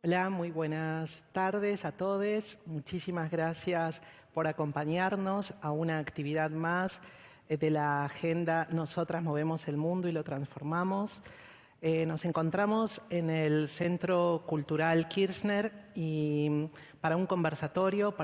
Hola, muy buenas tardes a todos. Muchísimas gracias por acompañarnos a una actividad más de la agenda Nosotras Movemos el Mundo y lo Transformamos. Nos encontramos en el Centro Cultural Kirchner y para un conversatorio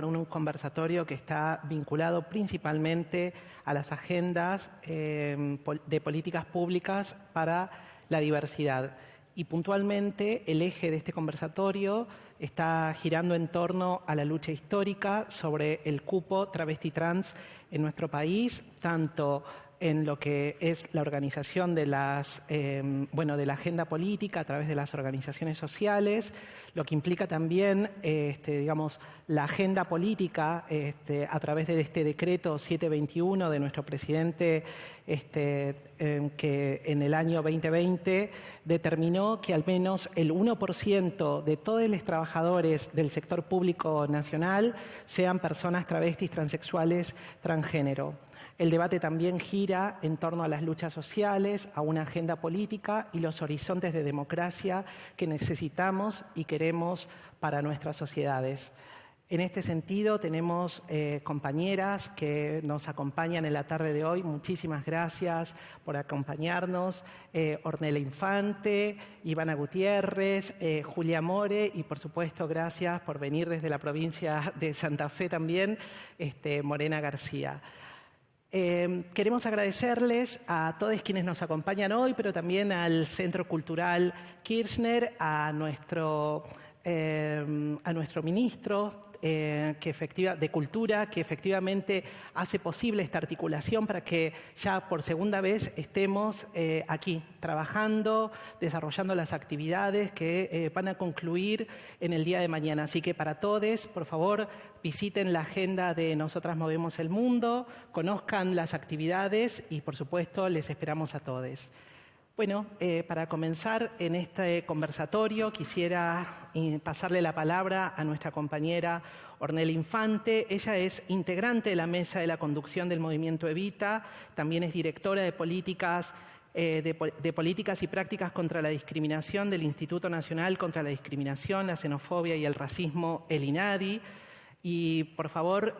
que está vinculado principalmente a las agendas de políticas públicas para la diversidad. Y puntualmente el eje de este conversatorio está girando en torno a la lucha histórica sobre el cupo travesti trans en nuestro país, tanto en lo que es la organización de de la agenda política a través de las organizaciones sociales, lo que implica también, la agenda política a través de este decreto 721 de nuestro presidente, que en el año 2020 determinó que al menos el 1% de todos los trabajadores del sector público nacional sean personas travestis, transexuales, transgénero. El debate también gira en torno a las luchas sociales, a una agenda política y los horizontes de democracia que necesitamos y queremos para nuestras sociedades. En este sentido, tenemos compañeras que nos acompañan en la tarde de hoy. Muchísimas gracias por acompañarnos. Ornella Infante, Ivana Gutiérrez, Julia More y, por supuesto, gracias por venir desde la provincia de Santa Fe también, Morena García. Queremos agradecerles a todos quienes nos acompañan hoy, pero también al Centro Cultural Kirchner, a nuestro ministro de Cultura, que efectivamente hace posible esta articulación para que ya por segunda vez estemos aquí trabajando, desarrollando las actividades que van a concluir en el día de mañana. Así que para todos, por favor, visiten la agenda de Nosotras Movemos el Mundo, conozcan las actividades y, por supuesto, les esperamos a todos. Bueno, para comenzar en este conversatorio quisiera pasarle la palabra a nuestra compañera Ornella Infante. Ella es integrante de la mesa de la conducción del movimiento Evita, también es directora de políticas y prácticas contra la discriminación del Instituto Nacional contra la Discriminación, la Xenofobia y el Racismo, el INADI. Y, por favor,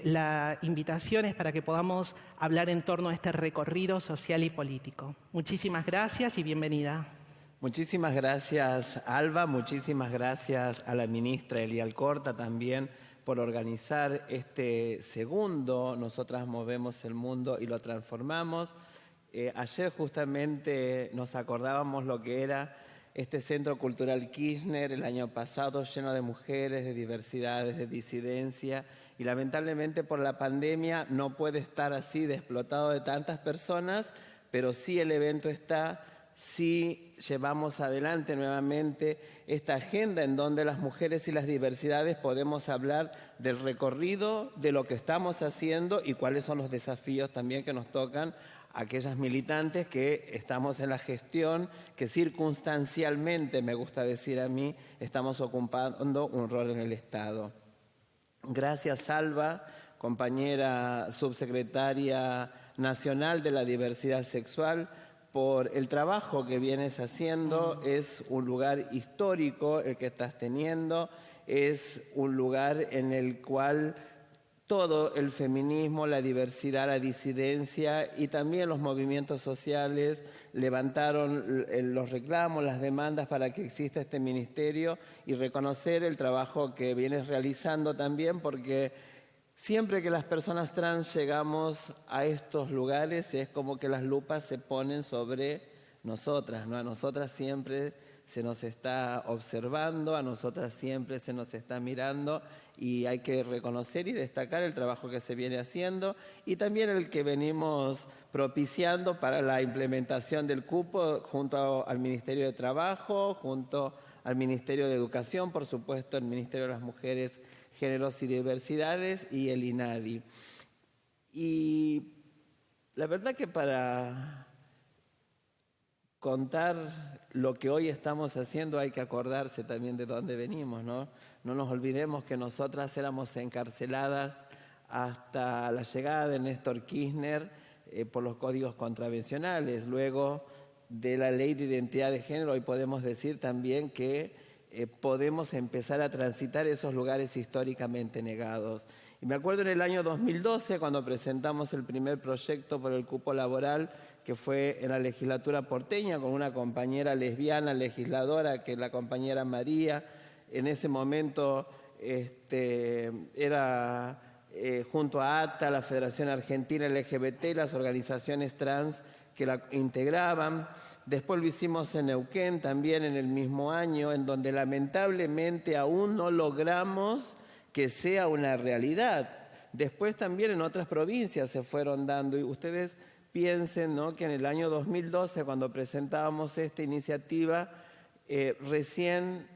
la invitación es para que podamos hablar en torno a este recorrido social y político. Muchísimas gracias y bienvenida. Muchísimas gracias, Alba. Muchísimas gracias a la ministra Elia Alcorta también por organizar este segundo Nosotras Movemos el Mundo y lo Transformamos. Ayer justamente nos acordábamos lo que era este Centro Cultural Kirchner, el año pasado lleno de mujeres, de diversidades, de disidencia, y lamentablemente por la pandemia no puede estar así de explotado de tantas personas, pero sí el evento está, sí llevamos adelante nuevamente esta agenda en donde las mujeres y las diversidades podemos hablar del recorrido, de lo que estamos haciendo y cuáles son los desafíos también que nos tocan aquellas militantes que estamos en la gestión, que circunstancialmente, me gusta decir a mí, estamos ocupando un rol en el Estado. Gracias, Alba, compañera subsecretaria nacional de la diversidad sexual, por el trabajo que vienes haciendo. Es un lugar histórico el que estás teniendo, es un lugar en el cual todo el feminismo, la diversidad, la disidencia y también los movimientos sociales levantaron los reclamos, las demandas para que exista este ministerio y reconocer el trabajo que vienes realizando también, porque siempre que las personas trans llegamos a estos lugares es como que las lupas se ponen sobre nosotras, ¿no? A nosotras siempre se nos está observando, a nosotras siempre se nos está mirando y hay que reconocer y destacar el trabajo que se viene haciendo y también el que venimos propiciando para la implementación del cupo junto al Ministerio de Trabajo, junto al Ministerio de Educación, por supuesto el Ministerio de las Mujeres, Géneros y Diversidades y el INADI. Y la verdad que para contar lo que hoy estamos haciendo hay que acordarse también de dónde venimos, ¿no? No nos olvidemos que nosotras éramos encarceladas hasta la llegada de Néstor Kirchner por los códigos contravencionales. Luego de la Ley de Identidad de Género, hoy podemos decir también que podemos empezar a transitar esos lugares históricamente negados. Y me acuerdo en el año 2012, cuando presentamos el primer proyecto por el cupo laboral, que fue en la legislatura porteña, con una compañera lesbiana legisladora, que es la compañera María. En ese momento era junto a ATA, la Federación Argentina LGBT, las organizaciones trans que la integraban. Después lo hicimos en Neuquén también en el mismo año, en donde lamentablemente aún no logramos que sea una realidad. Después también en otras provincias se fueron dando, y ustedes piensen, ¿no?, que en el año 2012, cuando presentábamos esta iniciativa, recién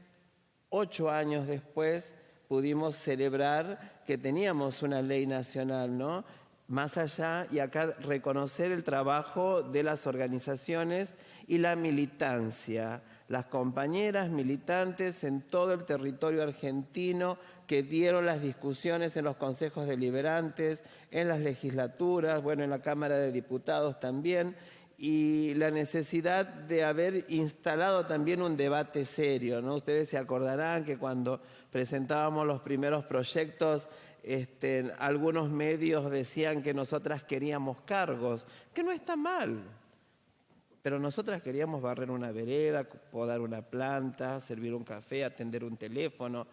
8 años después pudimos celebrar que teníamos una ley nacional, ¿no? Más allá, y acá reconocer el trabajo de las organizaciones y la militancia, las compañeras militantes en todo el territorio argentino que dieron las discusiones en los consejos deliberantes, en las legislaturas, bueno, en la Cámara de Diputados también, y la necesidad de haber instalado también un debate serio, ¿no? Ustedes se acordarán que cuando presentábamos los primeros proyectos, algunos medios decían que nosotras queríamos cargos, que no está mal, pero nosotras queríamos barrer una vereda, podar una planta, servir un café, atender un teléfono,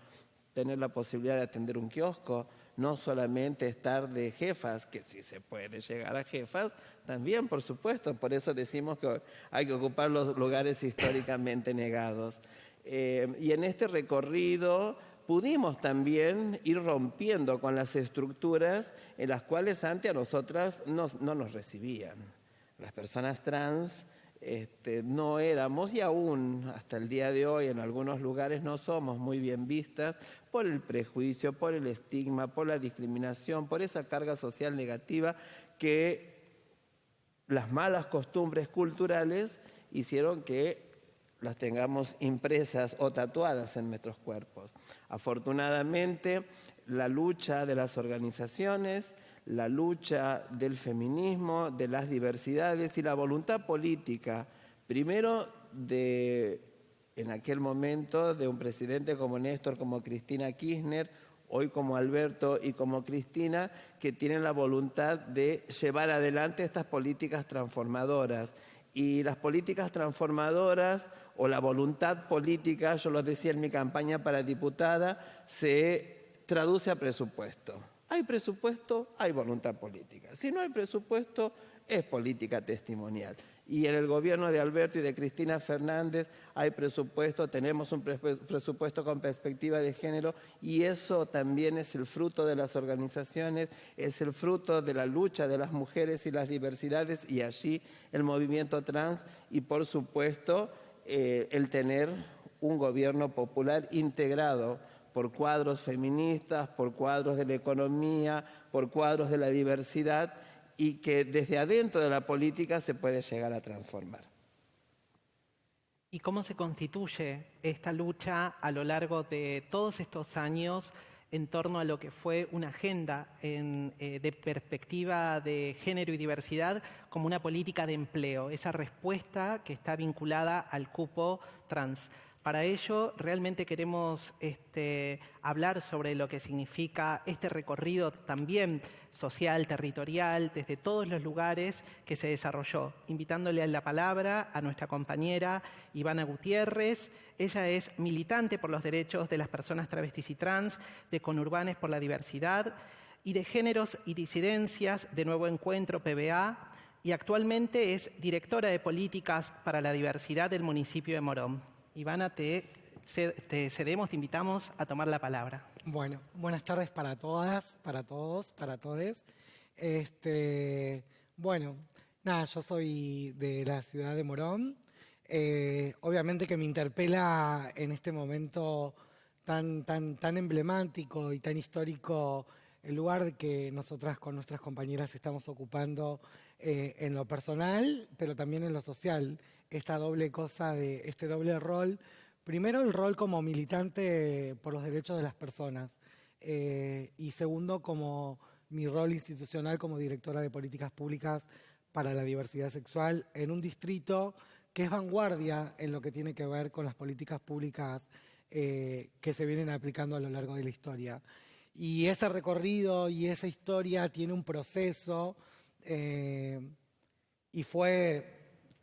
tener la posibilidad de atender un kiosco, no solamente estar de jefas, que si se puede llegar a jefas, también, por supuesto, por eso decimos que hay que ocupar los lugares históricamente negados. Y en este recorrido pudimos también ir rompiendo con las estructuras en las cuales antes a nosotras no nos recibían. Las personas trans no éramos, y aún hasta el día de hoy en algunos lugares no somos muy bien vistas por el prejuicio, por el estigma, por la discriminación, por esa carga social negativa que las malas costumbres culturales hicieron que las tengamos impresas o tatuadas en nuestros cuerpos. Afortunadamente, la lucha de las organizaciones, la lucha del feminismo, de las diversidades y la voluntad política, primero en aquel momento de un presidente como Néstor, como Cristina Kirchner, hoy como Alberto y como Cristina, que tienen la voluntad de llevar adelante estas políticas transformadoras. Y las políticas transformadoras o la voluntad política, yo lo decía en mi campaña para diputada, se traduce a presupuesto. Hay presupuesto, hay voluntad política. Si no hay presupuesto, es política testimonial. Y en el gobierno de Alberto y de Cristina Fernández hay presupuesto, tenemos un presupuesto con perspectiva de género, y eso también es el fruto de las organizaciones, es el fruto de la lucha de las mujeres y las diversidades, y allí el movimiento trans, y por supuesto el tener un gobierno popular integrado por cuadros feministas, por cuadros de la economía, por cuadros de la diversidad, y que desde adentro de la política se puede llegar a transformar. ¿Y cómo se constituye esta lucha a lo largo de todos estos años en torno a lo que fue una agenda de perspectiva de género y diversidad como una política de empleo, esa respuesta que está vinculada al cupo trans? Para ello, realmente queremos hablar sobre lo que significa este recorrido también social, territorial, desde todos los lugares que se desarrolló. Invitándole a la palabra a nuestra compañera Ivana Gutiérrez. Ella es militante por los derechos de las personas travestis y trans, de Conurbanes por la Diversidad y de Géneros y Disidencias de Nuevo Encuentro PBA, y actualmente es directora de políticas para la diversidad del municipio de Morón. Ivana, te cedemos, te invitamos a tomar la palabra. Bueno, buenas tardes para todas, para todos, para todes. Bueno, nada, yo soy de la ciudad de Morón. Obviamente que me interpela en este momento tan emblemático y tan histórico el lugar que nosotras con nuestras compañeras estamos ocupando en lo personal, pero también en lo social. Esta doble cosa, este doble rol. Primero, el rol como militante por los derechos de las personas. Y segundo, como mi rol institucional como directora de políticas públicas para la diversidad sexual en un distrito que es vanguardia en lo que tiene que ver con las políticas públicas que se vienen aplicando a lo largo de la historia. Y ese recorrido y esa historia tiene un proceso y fue,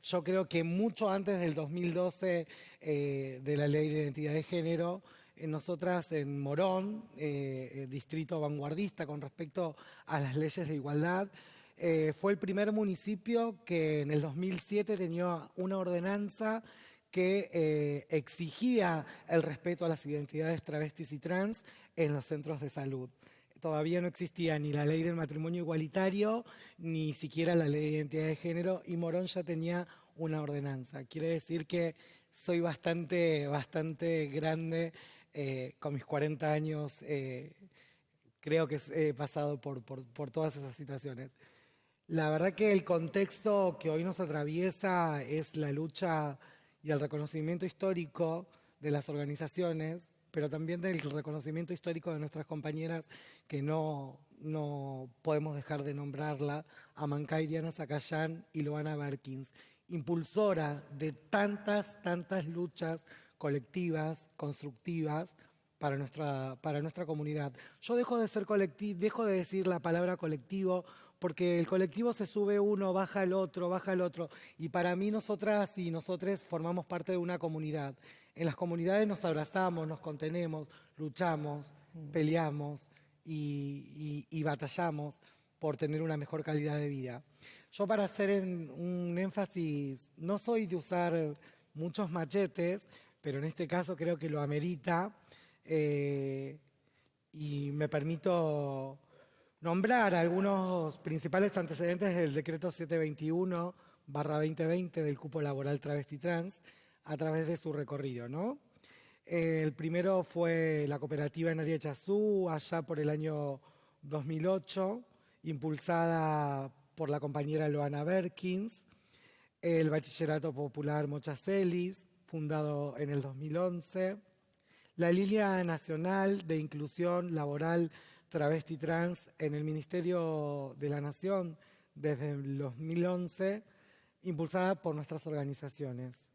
yo creo que mucho antes del 2012 de la Ley de Identidad de Género, nosotras en Morón, distrito vanguardista con respecto a las leyes de igualdad, fue el primer municipio que en el 2007 tenía una ordenanza que exigía el respeto a las identidades travestis y trans en los centros de salud. Todavía no existía ni la ley del matrimonio igualitario, ni siquiera la ley de identidad de género, y Morón ya tenía una ordenanza. Quiere decir que soy bastante grande, con mis 40 años, creo que he pasado por todas esas situaciones. La verdad que el contexto que hoy nos atraviesa es la lucha y el reconocimiento histórico de las organizaciones, pero también del reconocimiento histórico de nuestras compañeras, que no podemos dejar de nombrarla, Amancay Diana Zacayán y Loana Berkins, impulsora de tantas luchas colectivas, constructivas, para nuestra comunidad. Yo dejo de decir la palabra colectivo, porque el colectivo se sube uno, baja el otro, y para mí nosotras y nosotres formamos parte de una comunidad. En las comunidades nos abrazamos, nos contenemos, luchamos, peleamos y batallamos por tener una mejor calidad de vida. Yo, para hacer un énfasis, no soy de usar muchos machetes, pero en este caso creo que lo amerita, y me permito nombrar algunos principales antecedentes del decreto 721/2020 del cupo laboral travesti trans a través de su recorrido, ¿no? El primero fue la cooperativa Nadia Chazú, allá por el año 2008, impulsada por la compañera Loana Berkins. El Bachillerato Popular Mochacelis, fundado en el 2011. La Línea Nacional de Inclusión Laboral Travesti Trans en el Ministerio de la Nación desde el 2011, impulsada por nuestras organizaciones.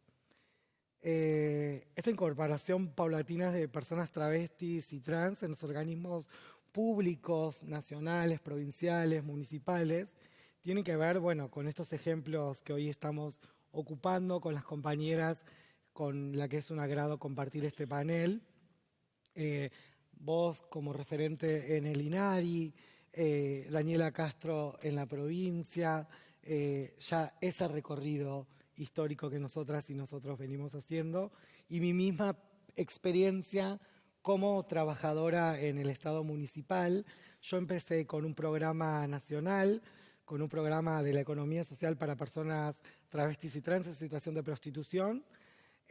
Esta incorporación paulatina de personas travestis y trans en los organismos públicos, nacionales, provinciales, municipales, tiene que ver, bueno, con estos ejemplos que hoy estamos ocupando con las compañeras con la que es un agrado compartir este panel. Vos como referente en el INADI, Daniela Castro en la provincia, ya ese recorrido histórico que nosotras y nosotros venimos haciendo, y mi misma experiencia como trabajadora en el Estado municipal. Yo empecé con un programa nacional, con un programa de la economía social para personas travestis y trans en situación de prostitución,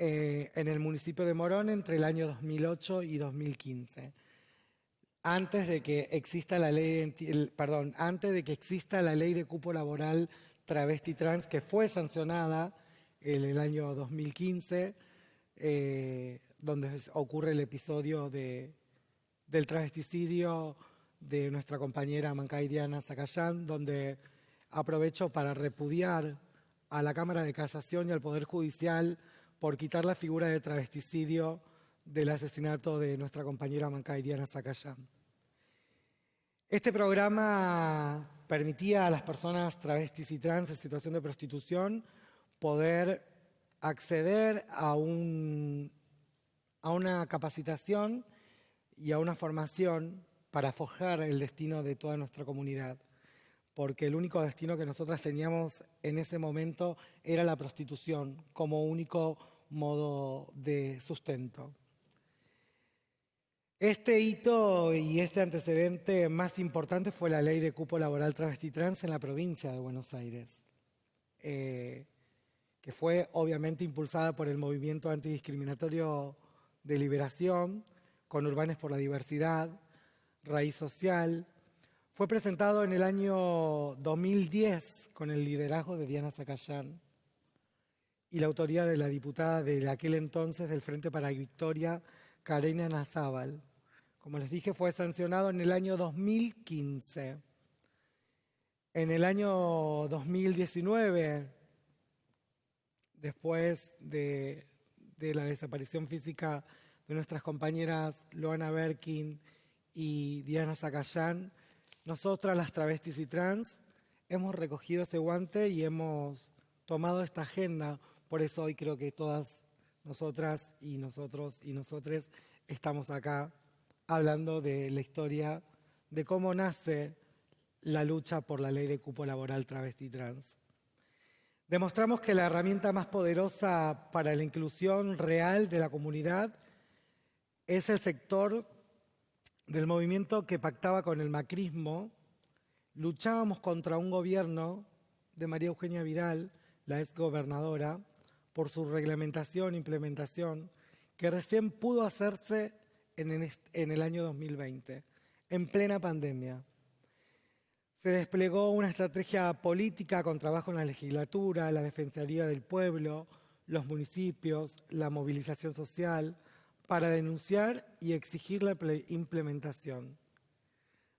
en el municipio de Morón entre el año 2008 y 2015. Antes de que exista la ley de cupo laboral travesti trans, que fue sancionada en el año 2015, donde ocurre el episodio del travesticidio de nuestra compañera Amancay Diana Zacayán, donde aprovecho para repudiar a la Cámara de Casación y al Poder Judicial por quitar la figura de travesticidio del asesinato de nuestra compañera Amancay Diana Zacayán. Este programa permitía a las personas travestis y trans en situación de prostitución poder acceder a una capacitación y a una formación para forjar el destino de toda nuestra comunidad, porque el único destino que nosotras teníamos en ese momento era la prostitución como único modo de sustento. Este hito y este antecedente más importante fue la ley de cupo laboral travesti trans en la provincia de Buenos Aires, que fue obviamente impulsada por el movimiento antidiscriminatorio de Liberación, Conurbanes por la Diversidad, Raíz Social. Fue presentado en el año 2010 con el liderazgo de Diana Zacayán y la autoría de la diputada de aquel entonces del Frente para la Victoria, Karina Nazábal. Como les dije, fue sancionado en el año 2015. En el año 2019, después de la desaparición física de nuestras compañeras Luana Berkin y Diana Zacayán, nosotras, las travestis y trans, hemos recogido este guante y hemos tomado esta agenda. Por eso hoy creo que todas nosotras y nosotros y nosotres estamos acá hablando de la historia de cómo nace la lucha por la ley de cupo laboral travesti trans. Demostramos que la herramienta más poderosa para la inclusión real de la comunidad es el sector del movimiento que pactaba con el macrismo. Luchábamos contra un gobierno de María Eugenia Vidal, la exgobernadora, por su reglamentación e implementación, que recién pudo hacerse en el año 2020, en plena pandemia. Se desplegó una estrategia política con trabajo en la legislatura, la Defensoría del Pueblo, los municipios, la movilización social, para denunciar y exigir la implementación.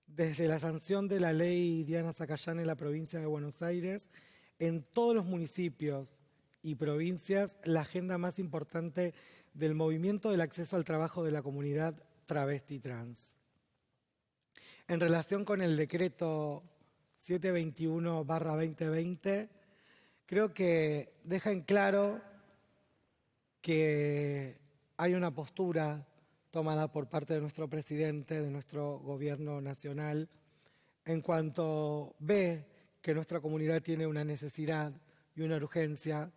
Desde la sanción de la ley Diana Zacayán en la provincia de Buenos Aires, en todos los municipios y provincias, la agenda más importante del movimiento del acceso al trabajo de la comunidad travesti trans. En relación con el decreto 721/2020, creo que deja en claro que hay una postura tomada por parte de nuestro presidente, de nuestro gobierno nacional, en cuanto ve que nuestra comunidad tiene una necesidad y una urgencia,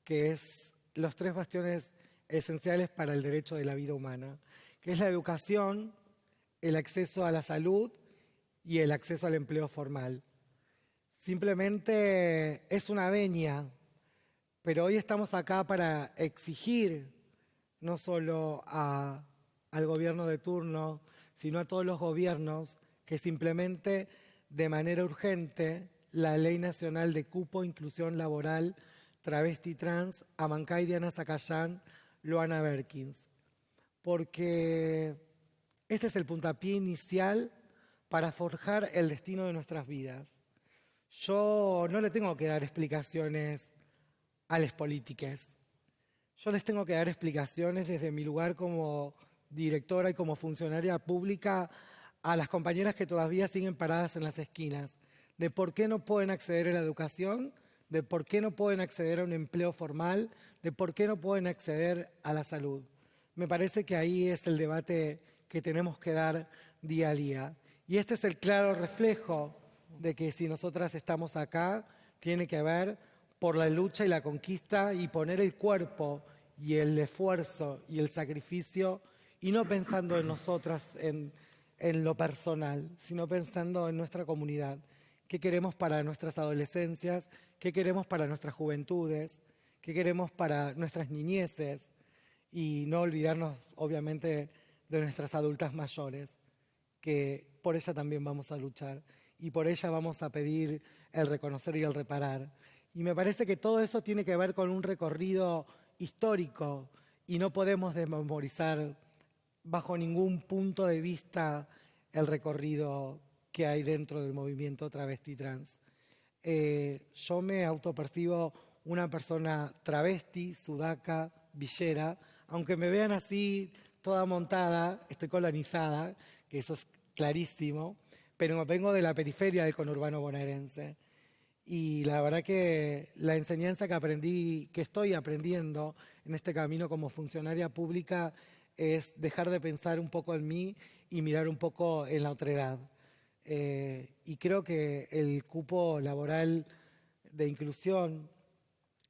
que es los 3 bastiones esenciales para el derecho de la vida humana, que es la educación, el acceso a la salud y el acceso al empleo formal. Simplemente es una venia, pero hoy estamos acá para exigir no solo al gobierno de turno, sino a todos los gobiernos que se implemente de manera urgente la Ley Nacional de Cupo, Inclusión Laboral, Travesti Trans, Amancay, Diana Zacayán, Luana Berkins. Porque este es el puntapié inicial para forjar el destino de nuestras vidas. Yo no le tengo que dar explicaciones a las políticas. Yo les tengo que dar explicaciones desde mi lugar como directora y como funcionaria pública a las compañeras que todavía siguen paradas en las esquinas, de por qué no pueden acceder a la educación, de por qué no pueden acceder a un empleo formal, de por qué no pueden acceder a la salud. Me parece que ahí es el debate que tenemos que dar día a día. Y este es el claro reflejo de que si nosotras estamos acá, tiene que ver por la lucha y la conquista y poner el cuerpo y el esfuerzo y el sacrificio, y no pensando en nosotras, en lo personal, sino pensando en nuestra comunidad. ¿Qué queremos para nuestras adolescencias? ¿Qué queremos para nuestras juventudes? ¿Qué queremos para nuestras niñeces? Y no olvidarnos, obviamente, de nuestras adultas mayores, que por ella también vamos a luchar y por ella vamos a pedir el reconocer y el reparar. Y me parece que todo eso tiene que ver con un recorrido histórico y no podemos desmemorizar bajo ningún punto de vista el recorrido que hay dentro del movimiento travesti trans. Yo me autopercibo una persona travesti, sudaca, villera, aunque me vean así toda montada, estoy colonizada, que eso es clarísimo, pero vengo de la periferia del conurbano bonaerense. Y la verdad que la enseñanza que aprendí, que estoy aprendiendo en este camino como funcionaria pública, es dejar de pensar un poco en mí y mirar un poco en la otredad. Y creo que el cupo laboral de inclusión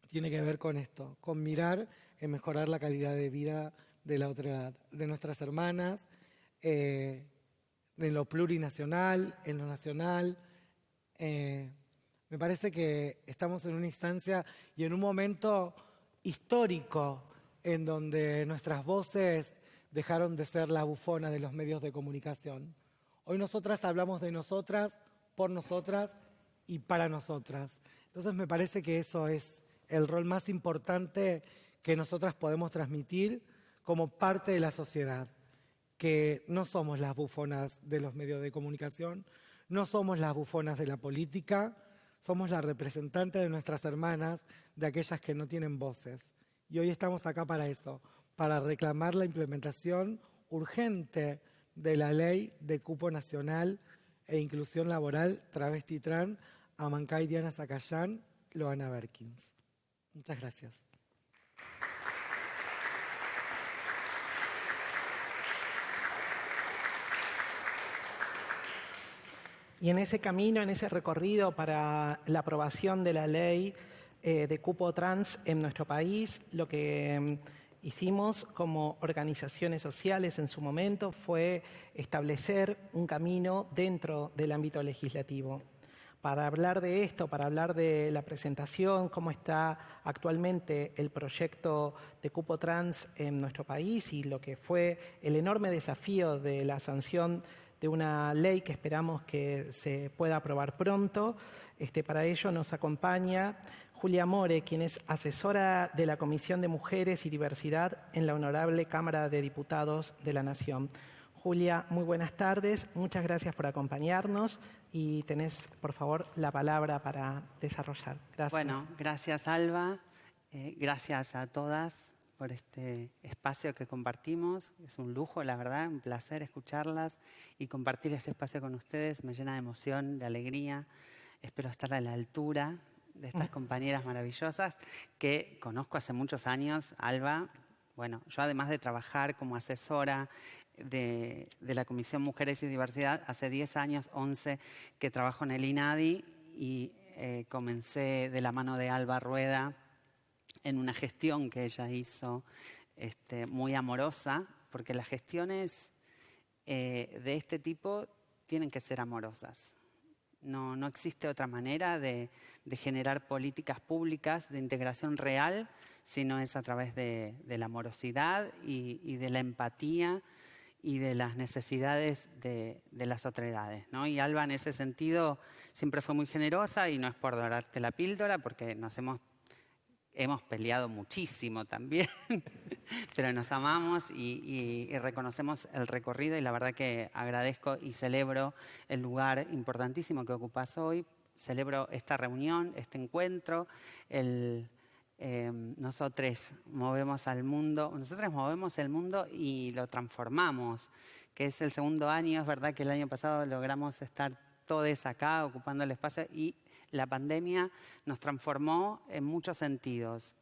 tiene que ver con esto, con mirar en mejorar la calidad de vida de la otredad, de nuestras hermanas, en lo plurinacional, en lo nacional. Me parece que estamos en una instancia y en un momento histórico en donde nuestras voces dejaron de ser la bufona de los medios de comunicación. Hoy nosotras hablamos de nosotras, por nosotras y para nosotras. Entonces me parece que eso es el rol más importante que nosotras podemos transmitir como parte de la sociedad, que no somos las bufonas de los medios de comunicación, no somos las bufonas de la política, somos la representante de nuestras hermanas, de aquellas que no tienen voces. Y hoy estamos acá para eso, para reclamar la implementación urgente de la Ley de Cupo Nacional e Inclusión Laboral Travesti Trans Amancay Diana Zacayán, Loana Berkins. Muchas gracias. Y en ese camino, en ese recorrido para la aprobación de la ley de cupo trans en nuestro país, lo que hicimos como organizaciones sociales en su momento fue establecer un camino dentro del ámbito legislativo. Para hablar de esto, para hablar de la presentación, cómo está actualmente el proyecto de cupo trans en nuestro país y lo que fue el enorme desafío de la sanción de una ley que esperamos que se pueda aprobar pronto. Para ello nos acompaña Julia More, quien es asesora de la Comisión de Mujeres y Diversidad en la Honorable Cámara de Diputados de la Nación. Julia, muy buenas tardes. Muchas gracias por acompañarnos y tenés, por favor, la palabra para desarrollar. Gracias. Bueno, gracias, Alba. Gracias a todas por este espacio que compartimos. Es un lujo, la verdad, un placer escucharlas y compartir este espacio con ustedes. Me llena de emoción, de alegría. Espero estar a la altura de estas compañeras maravillosas que conozco hace muchos años. Alba, bueno, yo además de trabajar como asesora de la Comisión Mujeres y Diversidad, hace 10 años, 11, que trabajo en el INADI y comencé de la mano de Alba Rueda en una gestión que ella hizo muy amorosa, porque las gestiones de este tipo tienen que ser amorosas. No existe otra manera de generar políticas públicas de integración real, sino es a través de la amorosidad y de la empatía y de las necesidades de las otredades, ¿no? Y Alba en ese sentido siempre fue muy generosa y no es por dorarte la píldora, porque hemos peleado muchísimo también, pero nos amamos y reconocemos el recorrido y la verdad que agradezco y celebro el lugar importantísimo que ocupas hoy. Celebro esta reunión, este encuentro, nosotros movemos el mundo y lo transformamos, que es el segundo año. Es verdad que el año pasado logramos estar todos acá ocupando el espacio y la pandemia nos transformó en muchos sentidos.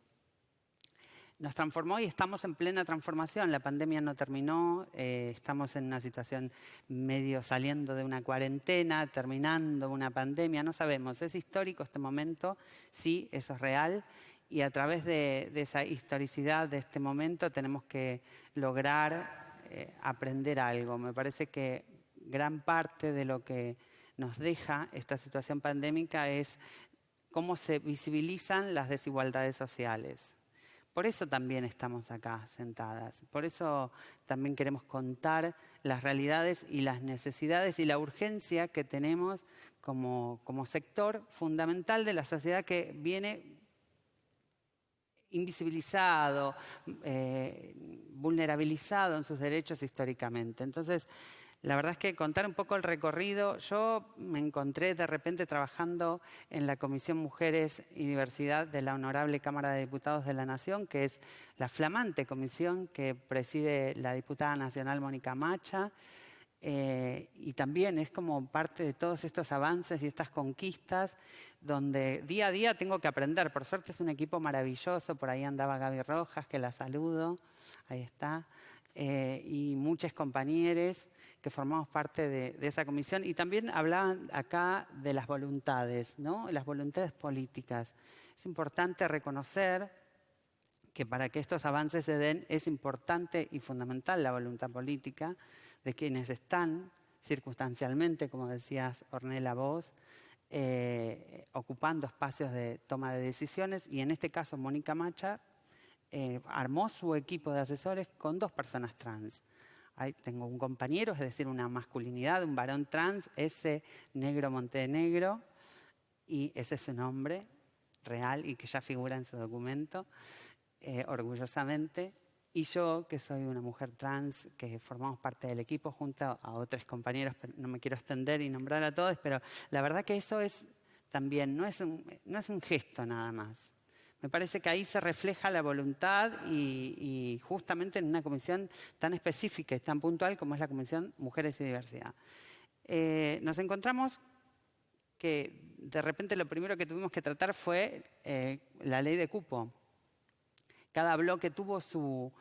Nos transformó y estamos en plena transformación. La pandemia no terminó, estamos en una situación medio saliendo de una cuarentena, terminando una pandemia, no sabemos. Es histórico este momento, sí, eso es real. Y a través de esa historicidad de este momento tenemos que lograr aprender algo. Me parece que gran parte de lo que nos deja esta situación pandémica es cómo se visibilizan las desigualdades sociales. Por eso también estamos acá sentadas. Por eso también queremos contar las realidades y las necesidades y la urgencia que tenemos como sector fundamental de la sociedad que viene invisibilizado, vulnerabilizado en sus derechos históricamente. Entonces, la verdad es que contar un poco el recorrido, yo me encontré de repente trabajando en la Comisión Mujeres y Diversidad de la Honorable Cámara de Diputados de la Nación, que es la flamante comisión que preside la diputada nacional Mónica Macha, y también es como parte de todos estos avances y estas conquistas donde día a día tengo que aprender. Por suerte es un equipo maravilloso, por ahí andaba Gaby Rojas, que la saludo, ahí está, y muchos compañeros que formamos parte de esa comisión. Y también hablaban acá de las voluntades, ¿no? Las voluntades políticas. Es importante reconocer que para que estos avances se den es importante y fundamental la voluntad política de quienes están circunstancialmente, como decías Ornella vos, ocupando espacios de toma de decisiones. Y en este caso Mónica Macha armó su equipo de asesores con 2 personas trans. Ahí tengo un compañero, es decir, una masculinidad, un varón trans, ese Negro Montenegro, y ese es su nombre real y que ya figura en su documento, orgullosamente. Y yo, que soy una mujer trans, que formamos parte del equipo junto a otros compañeros, pero no me quiero extender y nombrar a todos, pero la verdad que eso es también, no es un gesto nada más. Me parece que ahí se refleja la voluntad y justamente en una comisión tan específica y tan puntual como es la Comisión Mujeres y Diversidad. Nos encontramos que de repente lo primero que tuvimos que tratar fue la ley de cupo. Cada bloque tuvo su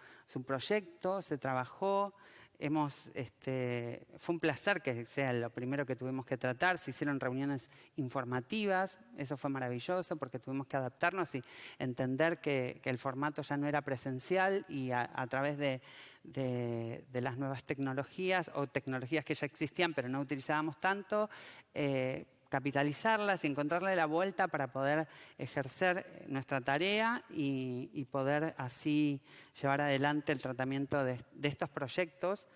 proyecto, se trabajó. Fue un placer que sea lo primero que tuvimos que tratar. Se hicieron reuniones informativas, eso fue maravilloso porque tuvimos que adaptarnos y entender que el formato ya no era presencial y a través de las nuevas tecnologías o tecnologías que ya existían pero no utilizábamos tanto, capitalizarlas y encontrarle la vuelta para poder ejercer nuestra tarea y poder así llevar adelante el tratamiento de estos proyectos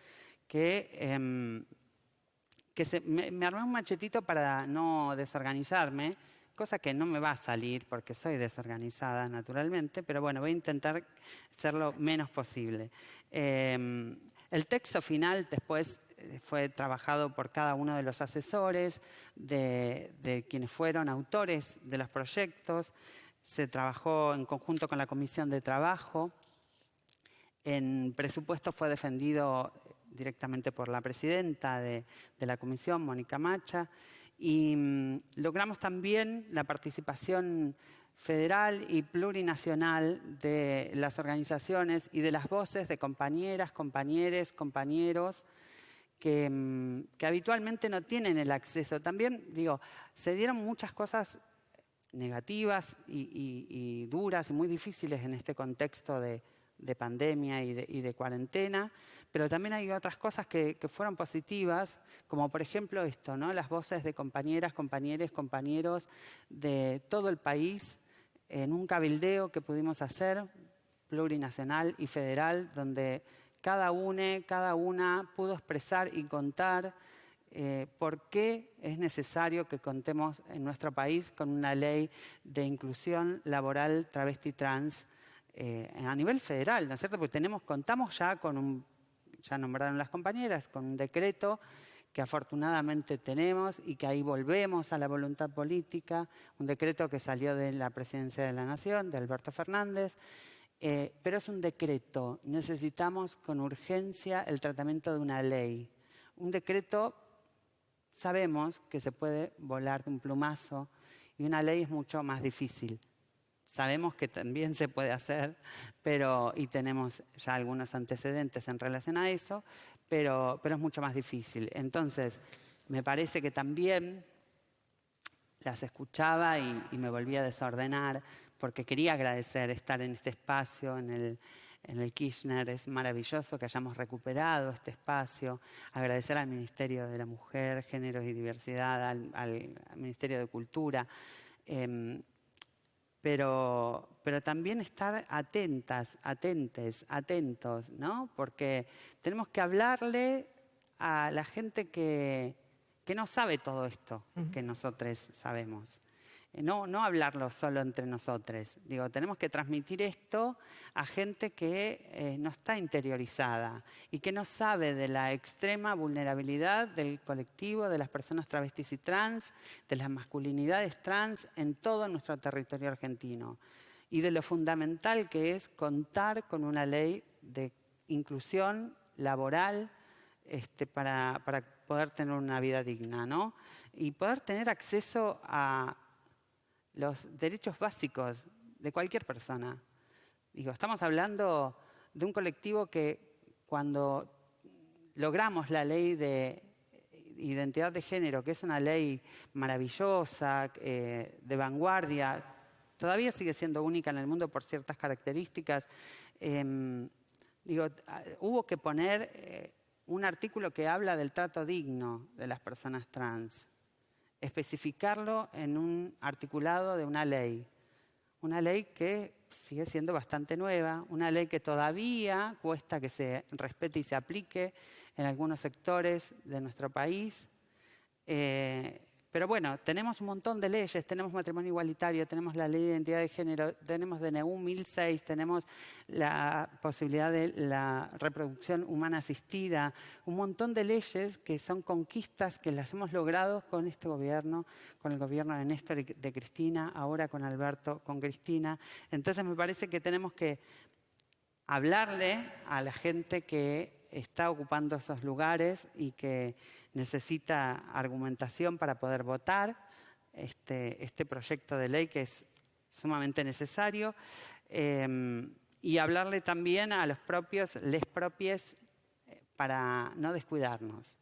que me armé un machetito para no desorganizarme, cosa que no me va a salir porque soy desorganizada naturalmente, pero bueno, voy a intentar ser lo menos posible. El texto final después fue trabajado por cada uno de los asesores, de quienes fueron autores de los proyectos. Se trabajó en conjunto con la Comisión de Trabajo. En presupuesto fue defendido directamente por la presidenta de la comisión, Mónica Macha. Y logramos también la participación federal y plurinacional de las organizaciones y de las voces de compañeras, compañeros, compañeros que habitualmente no tienen el acceso. También, digo, se dieron muchas cosas negativas y duras y muy difíciles en este contexto de pandemia y de cuarentena, pero también hay otras cosas que fueron positivas, como por ejemplo esto, ¿no? Las voces de compañeras, compañeros, compañeros de todo el país en un cabildeo que pudimos hacer, plurinacional y federal, donde cada una pudo expresar y contar por qué es necesario que contemos en nuestro país con una ley de inclusión laboral travesti trans a nivel federal, ¿no es cierto? Porque contamos ya con ya nombraron las compañeras, con un decreto que afortunadamente tenemos y que ahí volvemos a la voluntad política, un decreto que salió de la Presidencia de la Nación, de Alberto Fernández, pero es un decreto. Necesitamos con urgencia el tratamiento de una ley. Un decreto sabemos que se puede volar de un plumazo y una ley es mucho más difícil. Sabemos que también se puede hacer, y tenemos ya algunos antecedentes en relación a eso, pero es mucho más difícil. Entonces, me parece que también las escuchaba y me volvía a desordenar, porque quería agradecer estar en este espacio, en el Kirchner. Es maravilloso que hayamos recuperado este espacio. Agradecer al Ministerio de la Mujer, Géneros y Diversidad, al Ministerio de Cultura. Pero también estar atentos, ¿no? Porque tenemos que hablarle a la gente que no sabe todo esto que nosotros sabemos. No hablarlo solo entre nosotros. Digo, tenemos que transmitir esto a gente que no está interiorizada y que no sabe de la extrema vulnerabilidad del colectivo, de las personas travestis y trans, de las masculinidades trans en todo nuestro territorio argentino. Y de lo fundamental que es contar con una ley de inclusión laboral para poder tener una vida digna, ¿no? Y poder tener acceso a los derechos básicos de cualquier persona. Digo, estamos hablando de un colectivo que cuando logramos la ley de identidad de género, que es una ley maravillosa, de vanguardia, todavía sigue siendo única en el mundo por ciertas características, hubo que poner un artículo que habla del trato digno de las personas trans. Especificarlo en un articulado de una ley que sigue siendo bastante nueva, una ley que todavía cuesta que se respete y se aplique en algunos sectores de nuestro país, Pero bueno, tenemos un montón de leyes, tenemos matrimonio igualitario, tenemos la ley de identidad de género, tenemos DNU 1006, tenemos la posibilidad de la reproducción humana asistida, un montón de leyes que son conquistas que las hemos logrado con este gobierno, con el gobierno de Néstor y de Cristina, ahora con Alberto, con Cristina. Entonces me parece que tenemos que hablarle a la gente que está ocupando esos lugares y que necesita argumentación para poder votar este proyecto de ley que es sumamente necesario, y hablarle también a los propios, les propies, para no descuidarnos,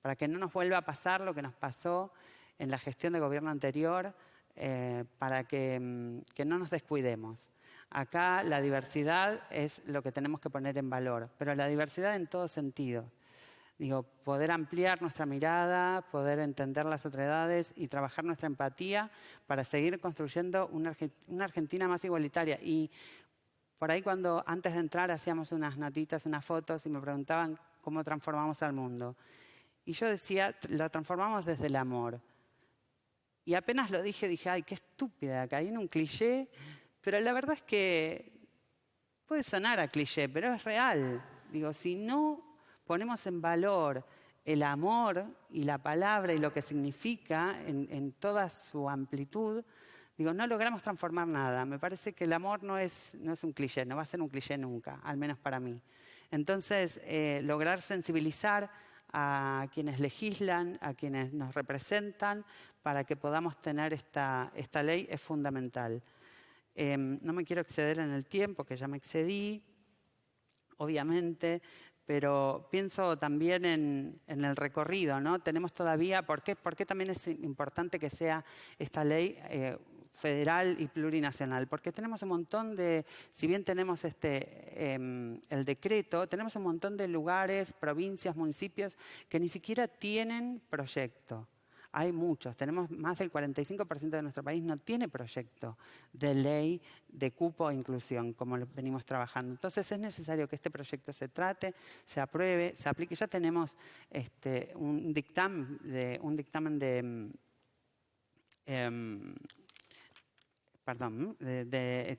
para que no nos vuelva a pasar lo que nos pasó en la gestión de gobierno anterior, para que no nos descuidemos. Acá la diversidad es lo que tenemos que poner en valor, pero la diversidad en todo sentido. Digo, poder ampliar nuestra mirada, poder entender las otredades y trabajar nuestra empatía para seguir construyendo una Argentina más igualitaria. Y por ahí cuando antes de entrar hacíamos unas notitas, unas fotos y me preguntaban cómo transformamos al mundo. Y yo decía, lo transformamos desde el amor. Y apenas lo dije, ay, qué estúpida, caí en un cliché. Pero la verdad es que puede sonar a cliché, pero es real. Digo, si no ponemos en valor el amor y la palabra y lo que significa en toda su amplitud, digo, no logramos transformar nada. Me parece que el amor no es un cliché, no va a ser un cliché nunca, al menos para mí. Entonces, lograr sensibilizar a quienes legislan, a quienes nos representan, para que podamos tener esta ley es fundamental. No me quiero exceder en el tiempo, que ya me excedí, obviamente, pero pienso también en el recorrido, ¿no? Tenemos todavía, ¿por qué también es importante que sea esta ley federal y plurinacional? Porque tenemos un montón de, si bien tenemos el decreto, tenemos un montón de lugares, provincias, municipios que ni siquiera tienen proyecto. Hay muchos, tenemos más del 45% de nuestro país no tiene proyecto de ley de cupo o inclusión, como lo venimos trabajando. Entonces es necesario que este proyecto se trate, se apruebe, se aplique. Ya tenemos un dictamen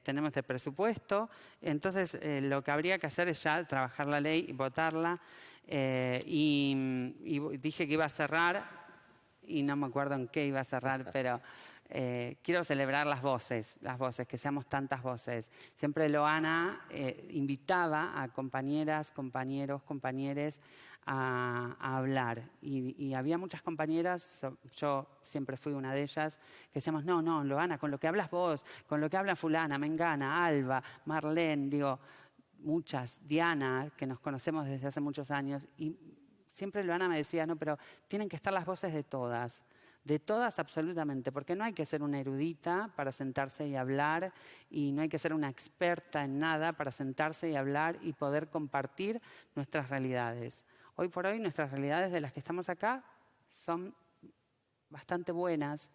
tenemos de presupuesto. Entonces lo que habría que hacer es ya trabajar la ley y votarla. Y dije que iba a cerrar. Y no me acuerdo en qué iba a cerrar, pero quiero celebrar las voces, que seamos tantas voces. Siempre Loana invitaba a compañeras, compañeros, compañeres a hablar. Y había muchas compañeras, yo siempre fui una de ellas, que decíamos, no, Loana, con lo que hablas vos, con lo que habla fulana, Mengana, Alba, Marlene, digo, muchas, Diana, que nos conocemos desde hace muchos años, y siempre Loana me decía, no, pero tienen que estar las voces de todas absolutamente, porque no hay que ser una erudita para sentarse y hablar, y no hay que ser una experta en nada para sentarse y hablar y poder compartir nuestras realidades. Hoy por hoy nuestras realidades de las que estamos acá son bastante buenas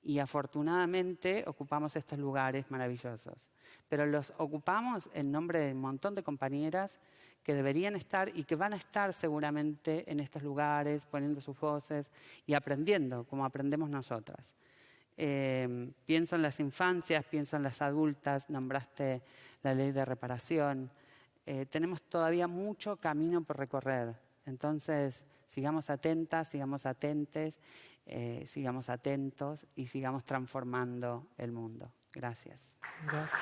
y afortunadamente ocupamos estos lugares maravillosos. Pero los ocupamos en nombre de un montón de compañeras que deberían estar y que van a estar seguramente en estos lugares, poniendo sus voces y aprendiendo, como aprendemos nosotras. Pienso en las infancias, pienso en las adultas, nombraste la ley de reparación. Tenemos todavía mucho camino por recorrer. Entonces, sigamos atentas, sigamos atentes, sigamos atentos y sigamos transformando el mundo. Gracias. Gracias.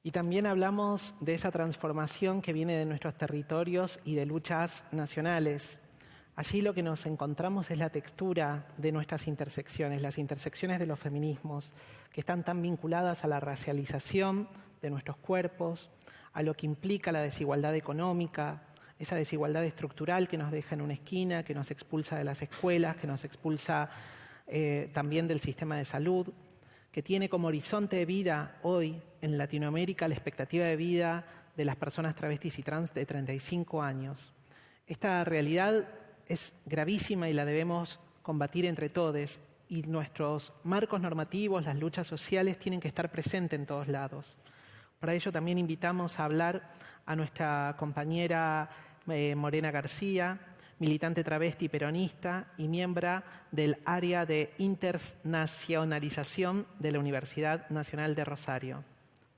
Y también hablamos de esa transformación que viene de nuestros territorios y de luchas nacionales. Allí lo que nos encontramos es la textura de nuestras intersecciones, las intersecciones de los feminismos, que están tan vinculadas a la racialización de nuestros cuerpos, a lo que implica la desigualdad económica, esa desigualdad estructural que nos deja en una esquina, que nos expulsa de las escuelas, que nos expulsa también del sistema de salud, que tiene como horizonte de vida hoy en Latinoamérica la expectativa de vida de las personas travestis y trans de 35 años. Esta realidad es gravísima y la debemos combatir entre todos, y nuestros marcos normativos, las luchas sociales tienen que estar presentes en todos lados. Para ello también invitamos a hablar a nuestra compañera Morena García, militante travesti peronista y miembro del área de internacionalización de la Universidad Nacional de Rosario.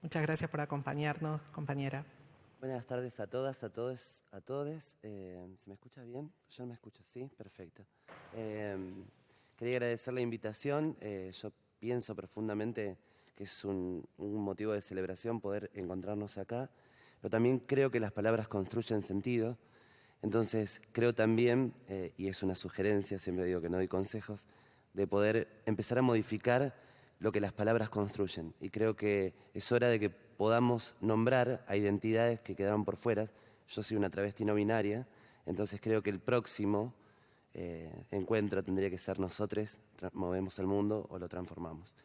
Muchas gracias por acompañarnos, compañera. Buenas tardes a todas, a todos, a todes. ¿Se me escucha bien? Yo no me escucho, ¿sí? Perfecto. Quería agradecer la invitación. Yo pienso profundamente que es un motivo de celebración poder encontrarnos acá, pero también creo que las palabras construyen sentido. Entonces, creo también, y es una sugerencia, siempre digo que no doy consejos, de poder empezar a modificar lo que las palabras construyen. Y creo que es hora de que podamos nombrar a identidades que quedaron por fuera. Yo soy una travesti no binaria, entonces creo que el próximo encuentro tendría que ser nosotros, movemos el mundo o lo transformamos.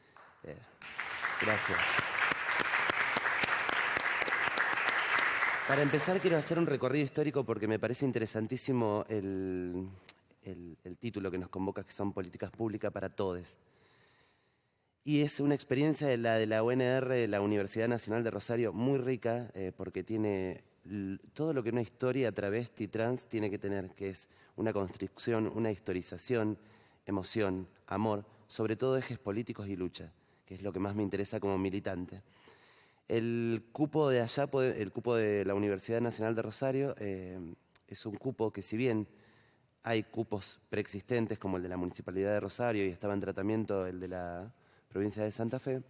Gracias. Para empezar quiero hacer un recorrido histórico porque me parece interesantísimo el título que nos convoca, que son políticas públicas para todos. Y es una experiencia de la UNR, la Universidad Nacional de Rosario, muy rica porque tiene todo lo que una historia travesti trans tiene que tener, que es una construcción, una historización, emoción, amor, sobre todo ejes políticos y lucha, que es lo que más me interesa como militante. El cupo de allá, el cupo de la Universidad Nacional de Rosario, es un cupo que si bien hay cupos preexistentes como el de la Municipalidad de Rosario y estaba en tratamiento el de la provincia de Santa Fe,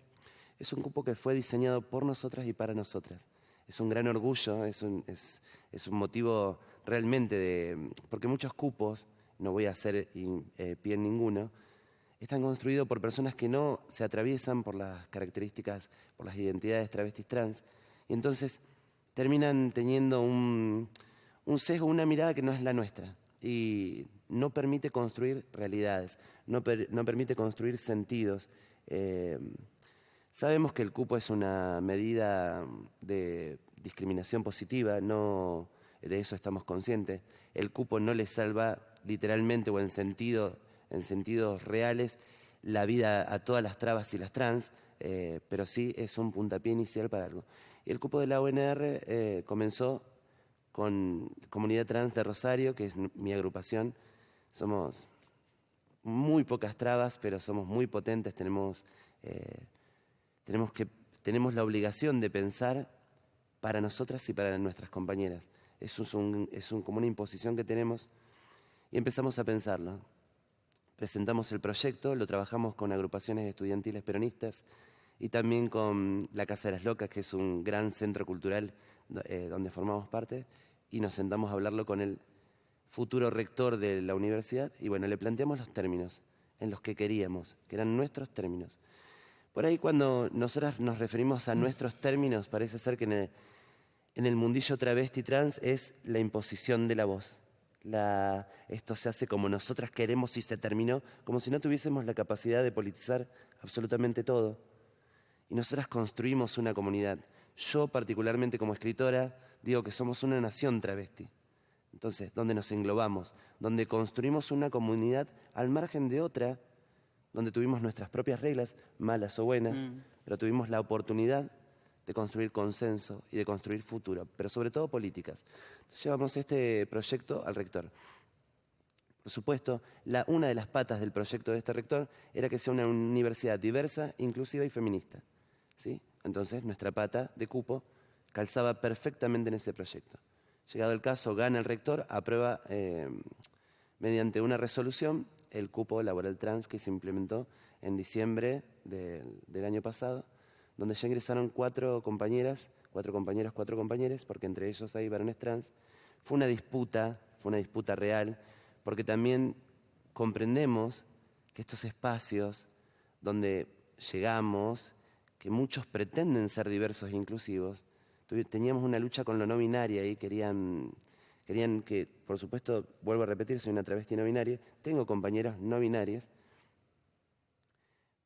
es un cupo que fue diseñado por nosotras y para nosotras. Es un gran orgullo, es un motivo realmente de... Porque muchos cupos, no voy a hacer pie en ninguno, están construidos por personas que no se atraviesan por las características, por las identidades travestis trans, y entonces terminan teniendo un sesgo, una mirada que no es la nuestra, y no permite construir realidades, no permite construir sentidos. Sabemos que el cupo es una medida de discriminación positiva, no, de eso estamos conscientes. El cupo no le salva literalmente o en sentidos reales la vida a todas las trabas y las trans, pero sí es un puntapié inicial para algo. Y el cupo de la UNR comenzó con Comunidad Trans de Rosario, que es mi agrupación. Somos muy pocas trabas, pero somos muy potentes, tenemos la obligación de pensar para nosotras y para nuestras compañeras. Eso es como una imposición que tenemos y empezamos a pensarlo. Presentamos el proyecto, lo trabajamos con agrupaciones estudiantiles peronistas y también con la Casa de las Locas, que es un gran centro cultural donde formamos parte, y nos sentamos a hablarlo con el futuro rector de la universidad y bueno, le planteamos los términos en los que queríamos, que eran nuestros términos. Por ahí cuando nosotras nos referimos a nuestros términos, parece ser que en el mundillo travesti trans es la imposición de la voz. Esto se hace como nosotras queremos y se terminó, como si no tuviésemos la capacidad de politizar absolutamente todo. Y nosotras construimos una comunidad. Yo particularmente como escritora digo que somos una nación travesti. Entonces, donde nos englobamos, donde construimos una comunidad al margen de otra, donde tuvimos nuestras propias reglas, malas o buenas, pero tuvimos la oportunidad de construir consenso y de construir futuro, pero sobre todo políticas. Entonces, llevamos este proyecto al rector. Por supuesto, una de las patas del proyecto de este rector era que sea una universidad diversa, inclusiva y feminista, ¿sí? Entonces, nuestra pata de cupo calzaba perfectamente en ese proyecto. Llegado el caso, gana el rector, aprueba mediante una resolución el cupo laboral trans que se implementó en diciembre del año pasado, donde ya ingresaron 4 compañeros, 4 compañeros, porque entre ellos hay varones trans. Fue una disputa real, porque también comprendemos que estos espacios donde llegamos, que muchos pretenden ser diversos e inclusivos, teníamos una lucha con lo no binaria y querían que, por supuesto, vuelvo a repetir, soy una travesti no binaria, tengo compañeros no binarias,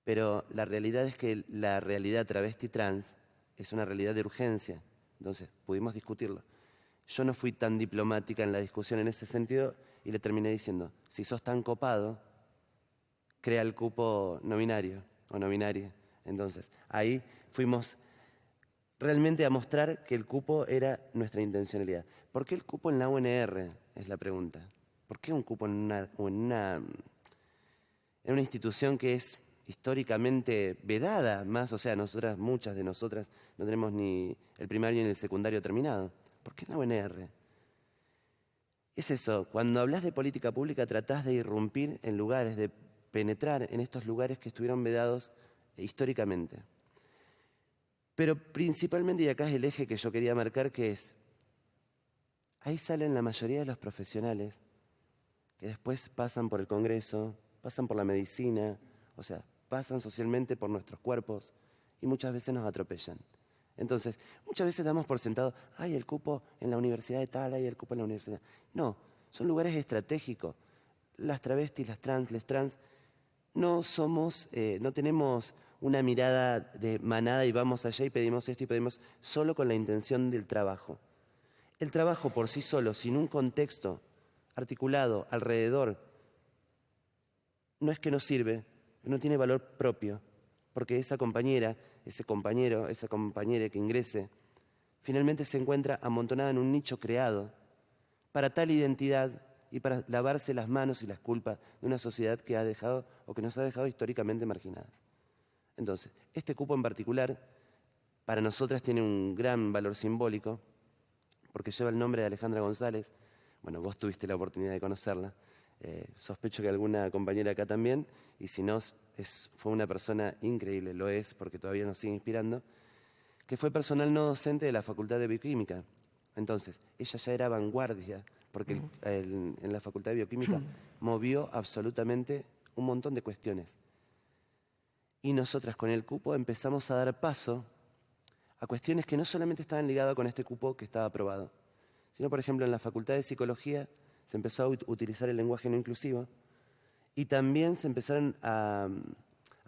pero la realidad es que la realidad travesti trans es una realidad de urgencia, entonces pudimos discutirlo. Yo no fui tan diplomática en la discusión en ese sentido y le terminé diciendo, si sos tan copado, crea el cupo no binario o no binaria. Entonces, ahí fuimos realmente a mostrar que el cupo era nuestra intencionalidad. ¿Por qué el cupo en la UNR? Es la pregunta. ¿Por qué un cupo en una institución que es históricamente vedada? Más, o sea, muchas de nosotras, no tenemos ni el primario ni el secundario terminado. ¿Por qué en la UNR? Es eso, cuando hablas de política pública tratás de irrumpir en lugares, de penetrar en estos lugares que estuvieron vedados históricamente. Pero principalmente, y acá es el eje que yo quería marcar, que es, ahí salen la mayoría de los profesionales que después pasan por el Congreso, pasan por la medicina, o sea, pasan socialmente por nuestros cuerpos y muchas veces nos atropellan. Entonces, muchas veces damos por sentado, hay el cupo en la universidad de tal, hay el cupo en la universidad. No, son lugares estratégicos. Las travestis, las trans, les trans, no tenemos una mirada de manada y vamos allá y pedimos esto y pedimos solo con la intención del trabajo. El trabajo por sí solo, sin un contexto articulado alrededor, no es que no sirve, no tiene valor propio, porque esa compañera, ese compañero, esa compañera que ingrese, finalmente se encuentra amontonada en un nicho creado para tal identidad y para lavarse las manos y las culpas de una sociedad que ha dejado o que nos ha dejado históricamente marginadas. Entonces, este cupo en particular, para nosotras tiene un gran valor simbólico, porque lleva el nombre de Alejandra González. Bueno, vos tuviste la oportunidad de conocerla. Sospecho que alguna compañera acá también, y si no, fue una persona increíble, lo es, porque todavía nos sigue inspirando, que fue personal no docente de la Facultad de Bioquímica. Entonces, ella ya era vanguardia, porque en la Facultad de Bioquímica movió absolutamente un montón de cuestiones. Y nosotras con el cupo empezamos a dar paso a cuestiones que no solamente estaban ligadas con este cupo que estaba aprobado, sino, por ejemplo, en la Facultad de Psicología se empezó a utilizar el lenguaje no inclusivo y también se empezaron a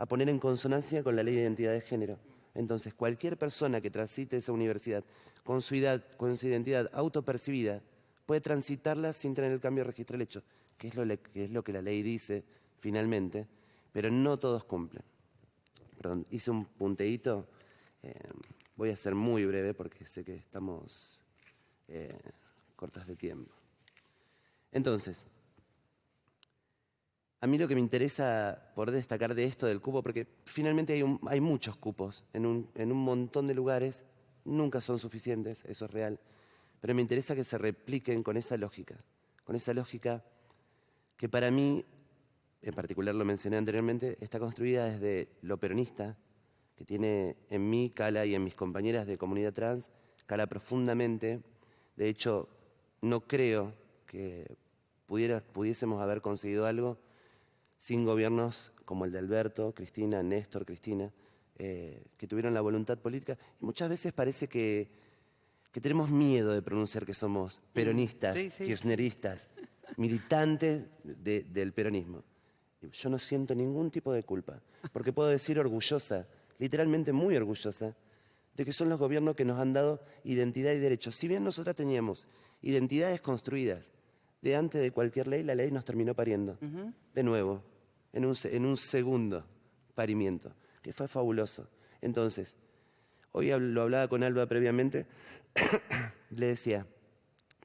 poner en consonancia con la Ley de Identidad de Género. Entonces, cualquier persona que transite esa universidad con su identidad autopercibida puede transitarla sin tener el cambio registral hecho, que es lo que la ley dice finalmente, pero no todos cumplen. Perdón, hice un punteíto. Voy a ser muy breve porque sé que estamos cortas de tiempo. Entonces, a mí lo que me interesa poder destacar de esto del cupo, porque finalmente hay muchos cupos en un montón de lugares, nunca son suficientes, eso es real, pero me interesa que se repliquen con esa lógica que para mí, en particular lo mencioné anteriormente, está construida desde lo peronista, que tiene en mí cala y en mis compañeras de comunidad trans, cala profundamente. De hecho, no creo que pudiésemos haber conseguido algo sin gobiernos como el de Alberto, Cristina, Néstor, Cristina, que tuvieron la voluntad política. Y muchas veces parece que tenemos miedo de pronunciar que somos peronistas, kirchneristas, militantes del peronismo. Yo no siento ningún tipo de culpa, porque puedo decir orgullosa, literalmente muy orgullosa, de que son los gobiernos que nos han dado identidad y derechos. Si bien nosotras teníamos identidades construidas de antes de cualquier ley, la ley nos terminó pariendo, de nuevo, en un segundo parimiento, que fue fabuloso. Entonces, hoy lo hablaba con Alba previamente, le decía,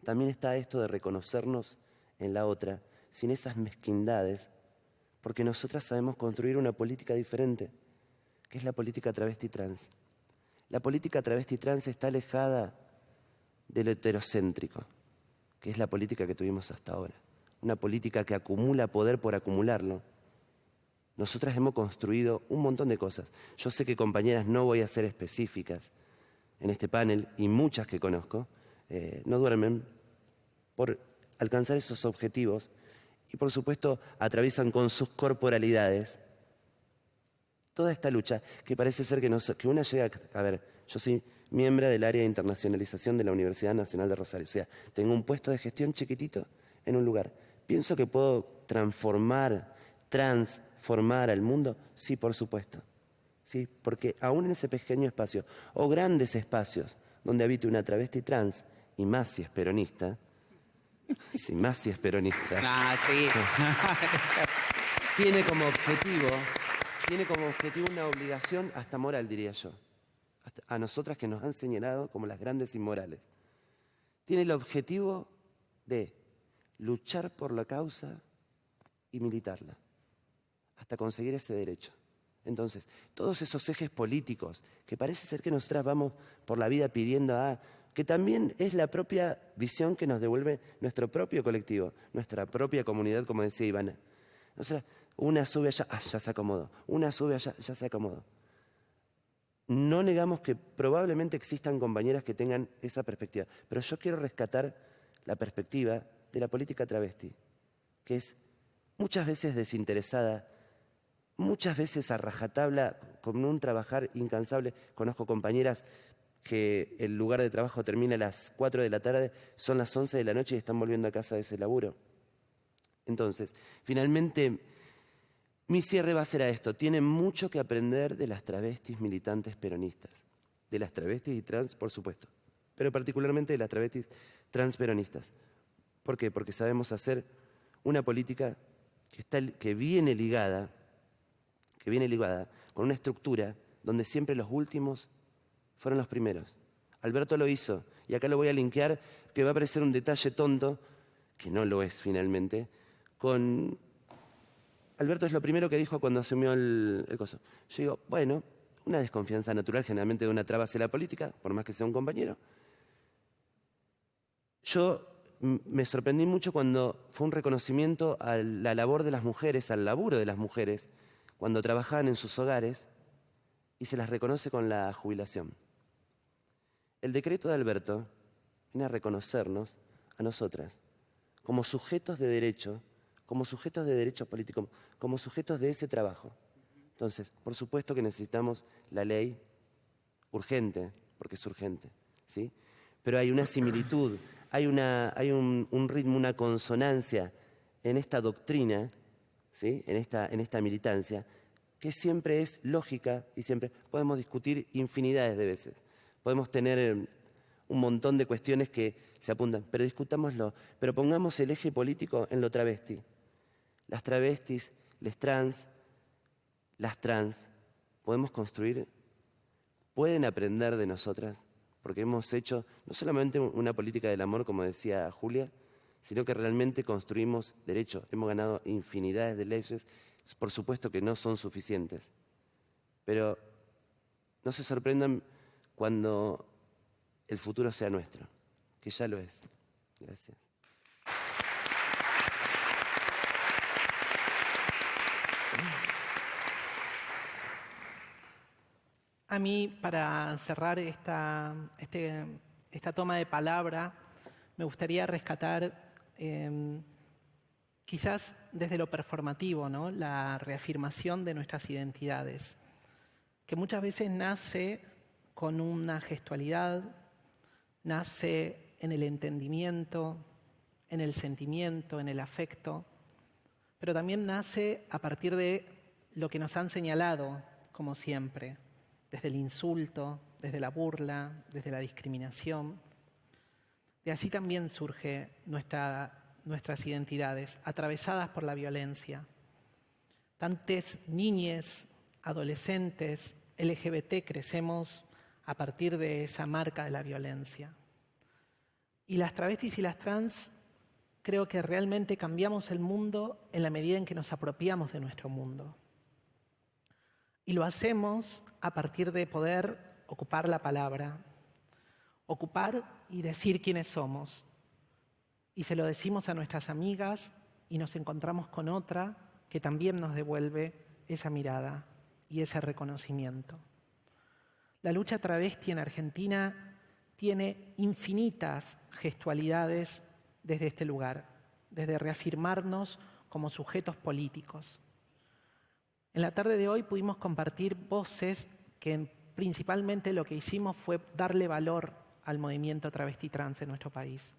también está esto de reconocernos en la otra, sin esas mezquindades, porque nosotras sabemos construir una política diferente, que es la política travesti trans. La política travesti trans está alejada de lo heterocéntrico, que es la política que tuvimos hasta ahora. Una política que acumula poder por acumularlo. Nosotras hemos construido un montón de cosas. Yo sé que, compañeras, no voy a ser específicas en este panel, y muchas que conozco no duermen por alcanzar esos objetivos y, por supuesto, atraviesan con sus corporalidades toda esta lucha que parece ser que una llega a ver. Yo soy miembro del área de internacionalización de la Universidad Nacional de Rosario. O sea, tengo un puesto de gestión chiquitito en un lugar. ¿Pienso que puedo transformar al mundo? Sí, por supuesto. Sí, porque aún en ese pequeño espacio, o grandes espacios, donde habite una travesti trans, y más si es peronista, sí, más si es peronista, tiene como objetivo una obligación hasta moral, diría yo. a nosotras que nos han señalado como las grandes inmorales. Tiene el objetivo de luchar por la causa y militarla, hasta conseguir ese derecho. Entonces, todos esos ejes políticos, que parece ser que nosotras vamos por la vida pidiendo que también es la propia visión que nos devuelve nuestro propio colectivo, nuestra propia comunidad, como decía Ivana. O sea, una sube allá, ya se acomodó. Una sube allá, ya se acomodó. No negamos que probablemente existan compañeras que tengan esa perspectiva, pero yo quiero rescatar la perspectiva de la política travesti, que es muchas veces desinteresada, muchas veces a rajatabla, con un trabajar incansable. Conozco compañeras que el lugar de trabajo termina a las 4 de la tarde, son las 11 de la noche y están volviendo a casa de ese laburo. Entonces, finalmente, mi cierre va a ser a esto. Tienen mucho que aprender de las travestis militantes peronistas, de las travestis y trans, por supuesto, pero particularmente de las travestis transperonistas. ¿Por qué? Porque sabemos hacer una política que viene ligada con una estructura donde siempre los últimos fueron los primeros. Alberto lo hizo, y acá lo voy a linkear, que va a parecer un detalle tonto, que no lo es finalmente, con... Alberto es lo primero que dijo cuando asumió el coso. Yo digo, bueno, una desconfianza natural generalmente de una traba hacia la política, por más que sea un compañero. Yo me sorprendí mucho cuando fue un reconocimiento a la labor de las mujeres, al laburo de las mujeres, cuando trabajaban en sus hogares, y se las reconoce con la jubilación. El decreto de Alberto viene a reconocernos a nosotras como sujetos de derecho político, como sujetos de ese trabajo. Entonces, por supuesto que necesitamos la ley urgente, porque es urgente, ¿sí? Pero hay una similitud, hay un ritmo, una consonancia en esta doctrina, ¿sí? en esta militancia, que siempre es lógica y siempre podemos discutir infinidades de veces. Podemos tener un montón de cuestiones que se apuntan, pero discutámoslo. Pero pongamos el eje político en lo travesti. Las travestis, las trans, podemos construir, pueden aprender de nosotras, porque hemos hecho no solamente una política del amor, como decía Julia, sino que realmente construimos derecho. Hemos ganado infinidades de leyes, por supuesto que no son suficientes, pero no se sorprendan cuando el futuro sea nuestro, que ya lo es. Gracias. A mí, para cerrar esta toma de palabra, me gustaría rescatar, quizás desde lo performativo, ¿no? La reafirmación de nuestras identidades, que muchas veces nace con una gestualidad, nace en el entendimiento, en el sentimiento, en el afecto, pero también nace a partir de lo que nos han señalado, como siempre, desde el insulto, desde la burla, desde la discriminación. De allí también surgen nuestras identidades, atravesadas por la violencia. Tantas niñas, adolescentes, LGBT crecemos a partir de esa marca de la violencia. Y las travestis y las trans creo que realmente cambiamos el mundo en la medida en que nos apropiamos de nuestro mundo. Y lo hacemos a partir de poder ocupar la palabra, ocupar y decir quiénes somos. Y se lo decimos a nuestras amigas y nos encontramos con otra que también nos devuelve esa mirada y ese reconocimiento. La lucha travesti en Argentina tiene infinitas gestualidades desde este lugar, desde reafirmarnos como sujetos políticos. En la tarde de hoy pudimos compartir voces que principalmente lo que hicimos fue darle valor al movimiento travesti trans en nuestro país.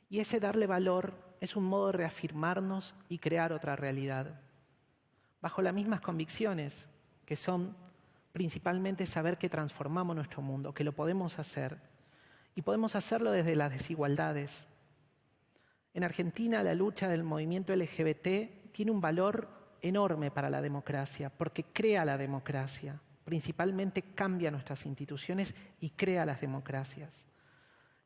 Y ese darle valor es un modo de reafirmarnos y crear otra realidad, bajo las mismas convicciones, que son principalmente saber que transformamos nuestro mundo, que lo podemos hacer, y podemos hacerlo desde las desigualdades. En Argentina la lucha del movimiento LGBT tiene un valor enorme para la democracia, porque crea la democracia. principalmente cambia nuestras instituciones y crea las democracias.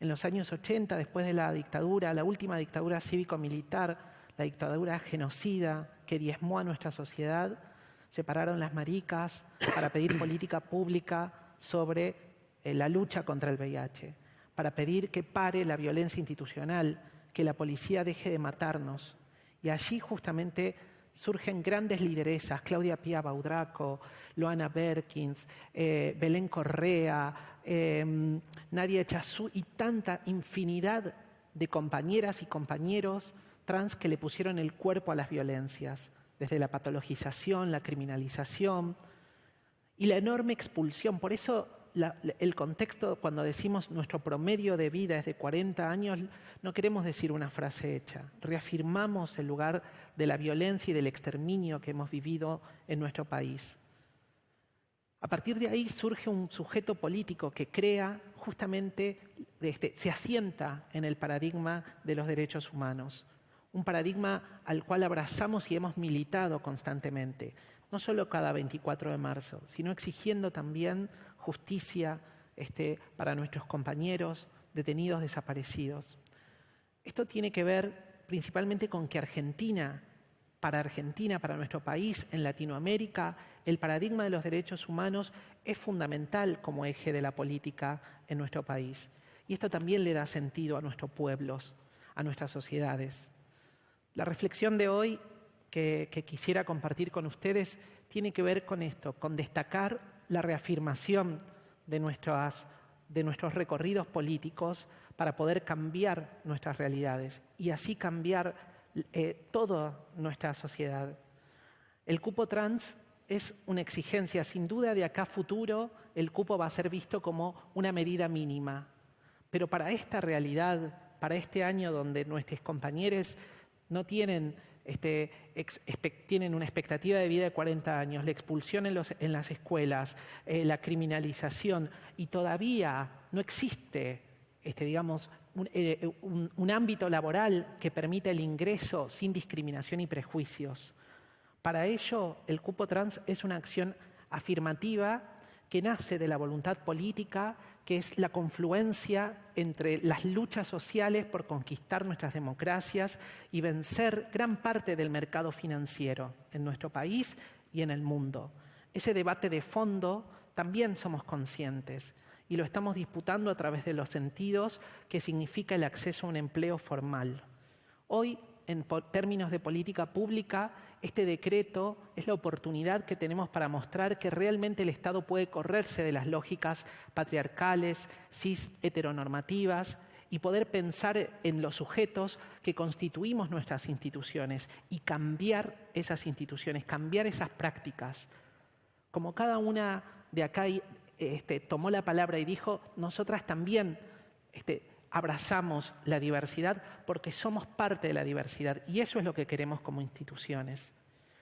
En los años 80, después de la dictadura, la última dictadura cívico-militar, la dictadura genocida que diezmó a nuestra sociedad, se pararon las maricas para pedir política pública sobre la lucha contra el VIH, para pedir que pare la violencia institucional, que la policía deje de matarnos. Y allí justamente surgen grandes lideresas, Claudia Pía Baudraco, Loana Berkins, Belén Correa, Nadia Echazú y tanta infinidad de compañeras y compañeros trans que le pusieron el cuerpo a las violencias, desde la patologización, la criminalización y la enorme expulsión. Por eso el contexto, cuando decimos nuestro promedio de vida es de 40 años, no queremos decir una frase hecha. Reafirmamos el lugar de la violencia y del exterminio que hemos vivido en nuestro país. A partir de ahí surge un sujeto político que crea justamente, se asienta en el paradigma de los derechos humanos. Un paradigma al cual abrazamos y hemos militado constantemente. No solo cada 24 de marzo, sino exigiendo también justicia para nuestros compañeros detenidos, desaparecidos. Esto tiene que ver principalmente con que Argentina, para nuestro país, en Latinoamérica, el paradigma de los derechos humanos es fundamental como eje de la política en nuestro país. Y esto también le da sentido a nuestros pueblos, a nuestras sociedades. La reflexión de hoy que quisiera compartir con ustedes tiene que ver con esto, con destacar la reafirmación de nuestros recorridos políticos para poder cambiar nuestras realidades y así cambiar toda nuestra sociedad. El cupo trans es una exigencia, sin duda de acá a futuro el cupo va a ser visto como una medida mínima, pero para esta realidad, para este año donde nuestros compañeros no tienen tienen una expectativa de vida de 40 años, la expulsión en las escuelas, la criminalización, y todavía no existe un ámbito laboral que permita el ingreso sin discriminación y prejuicios. Para ello, el cupo trans es una acción afirmativa que nace de la voluntad política, que es la confluencia entre las luchas sociales por conquistar nuestras democracias y vencer gran parte del mercado financiero en nuestro país y en el mundo. Ese debate de fondo también somos conscientes y lo estamos disputando a través de los sentidos que significa el acceso a un empleo formal. Hoy, en términos de política pública, este decreto es la oportunidad que tenemos para mostrar que realmente el Estado puede correrse de las lógicas patriarcales, cis, heteronormativas y poder pensar en los sujetos que constituimos nuestras instituciones y cambiar esas instituciones, cambiar esas prácticas. Como cada una de acá tomó la palabra y dijo, nosotras también abrazamos la diversidad porque somos parte de la diversidad y eso es lo que queremos como instituciones.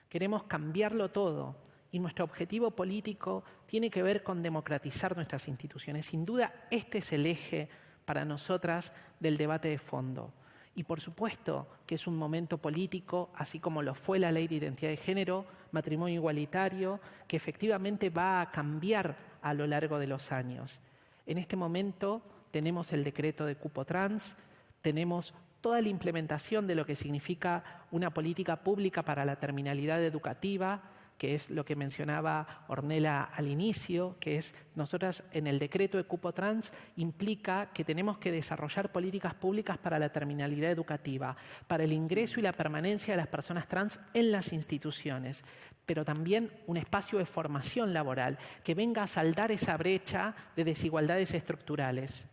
Queremos cambiarlo todo y nuestro objetivo político tiene que ver con democratizar nuestras instituciones. Sin duda, este es el eje para nosotras del debate de fondo. Y por supuesto que es un momento político, así como lo fue la Ley de Identidad de Género, matrimonio igualitario, que efectivamente va a cambiar a lo largo de los años. En este momento tenemos el decreto de cupo trans, tenemos toda la implementación de lo que significa una política pública para la terminalidad educativa, que es lo que mencionaba Ornella al inicio, que es nosotras en el decreto de cupo trans implica que tenemos que desarrollar políticas públicas para la terminalidad educativa, para el ingreso y la permanencia de las personas trans en las instituciones, pero también un espacio de formación laboral que venga a saldar esa brecha de desigualdades estructurales.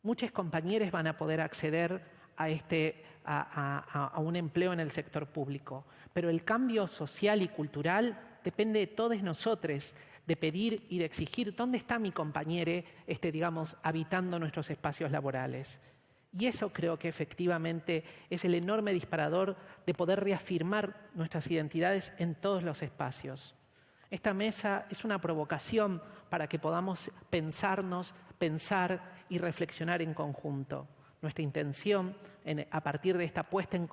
Muchos compañeros van a poder acceder a un empleo en el sector público, pero el cambio social y cultural depende de todos nosotros, de pedir y de exigir dónde está mi compañero, habitando nuestros espacios laborales. Y eso creo que efectivamente es el enorme disparador de poder reafirmar nuestras identidades en todos los espacios. Esta mesa es una provocación para que podamos pensar y reflexionar en conjunto. Nuestra intención a partir de esta puesta en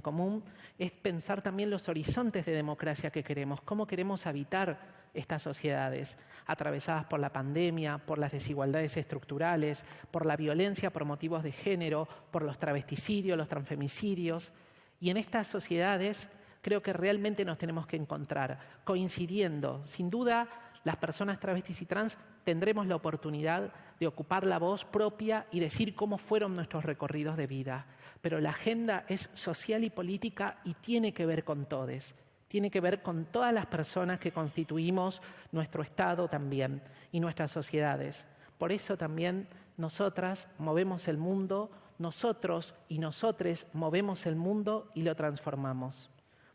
común es pensar también los horizontes de democracia que queremos, cómo queremos habitar estas sociedades atravesadas por la pandemia, por las desigualdades estructurales, por la violencia por motivos de género, por los travesticidios, los transfemicidios. Y en estas sociedades creo que realmente nos tenemos que encontrar, coincidiendo. Sin duda, las personas travestis y trans tendremos la oportunidad de ocupar la voz propia y decir cómo fueron nuestros recorridos de vida. Pero la agenda es social y política y tiene que ver con todos. Tiene que ver con todas las personas que constituimos nuestro Estado también y nuestras sociedades. Por eso también nosotras movemos el mundo, nosotros y nosotres movemos el mundo y lo transformamos.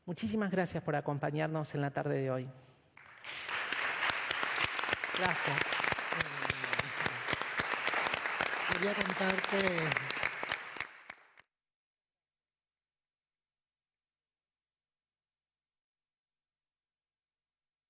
Muchísimas gracias por acompañarnos en la tarde de hoy. Gracias. Quería contar que